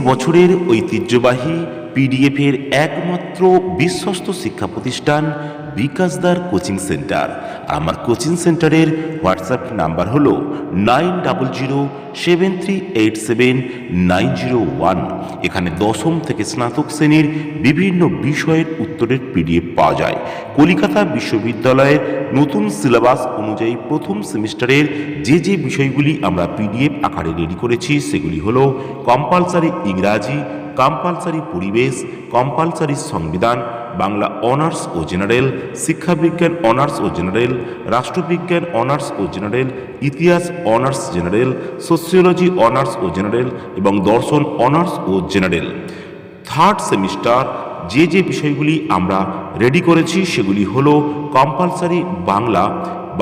বছরের ঐতিহ্যবাহী পিডিএফের একমাত্র বিশ্বস্ত শিক্ষা প্রতিষ্ঠান বিকাশদার কোচিং সেন্টার। আমার কোচিং সেন্টারের হোয়াটসঅ্যাপ নাম্বার হলো 9007387901। এখানে দশম থেকে স্নাতক শ্রেণীর বিভিন্ন বিষয়ের উত্তরের পিডিএফ পাওয়া যায়। কলিকাতা বিশ্ববিদ্যালয়ের নতুন সিলেবাস অনুযায়ী প্রথম সেমিস্টারের যে বিষয়গুলি আমরা পিডিএফ আকারে রেডি করেছি সেগুলি হলো কম্পালসারি ইংরাজি, কম্পালসারি পরিবেশ, কম্পালসারি সংবিধান, বাংলা অনার্স ও জেনারেল, শিক্ষাবিজ্ঞান অনার্স ও জেনারেল, রাষ্ট্রবিজ্ঞান অনার্স ও জেনারেল, ইতিহাস অনার্স জেনারেল, সোশিওলজি অনার্স ও জেনারেল এবং দর্শন অনার্স ও জেনারেল। থার্ড সেমিস্টার যে বিষয়গুলি আমরা রেডি করেছি সেগুলি হলো কম্পালসারি বাংলা,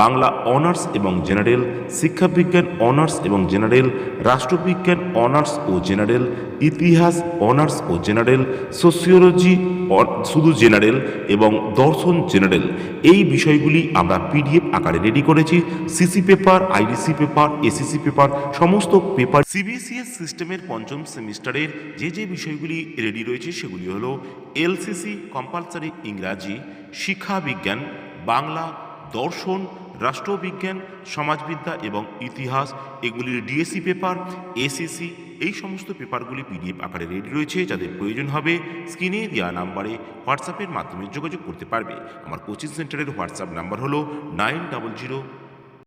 বাংলা অনার্স এবং জেনারেল, শিক্ষাবিজ্ঞান অনার্স এবং জেনারেল, রাষ্ট্রবিজ্ঞান অনার্স ও জেনারেল, ইতিহাস অনার্স ও জেনারেল, সোশিওলজি শুধু জেনারেল এবং দর্শন জেনারেল। এই বিষয়গুলি আমরা পিডিএফ আকারে রেডি করেছি। CC paper, IDC paper, ACC paper, সমস্ত পেপার সিবিএসই সিস্টেমের পঞ্চম সেমিস্টারের যে বিষয়গুলি রেডি রয়েছে সেগুলি হলো এলসিসি কম্পালসারি ইংরাজি, শিক্ষাবিজ্ঞান, বাংলা, দর্শন, রাষ্ট্রবিজ্ঞান, সমাজবিদ্যা এবং ইতিহাস, এগুলির ডিএসসি পেপার, এসএসসি, এই সমস্ত পেপারগুলি পিডিএফ আকারে রেডি রয়েছে। যাদের প্রয়োজন হবে স্ক্রিনে দেওয়া নাম্বারে হোয়াটসঅ্যাপের মাধ্যমে যোগাযোগ করতে পারবে। আমার কোচিং সেন্টারের হোয়াটসঅ্যাপ নাম্বার হলো 9007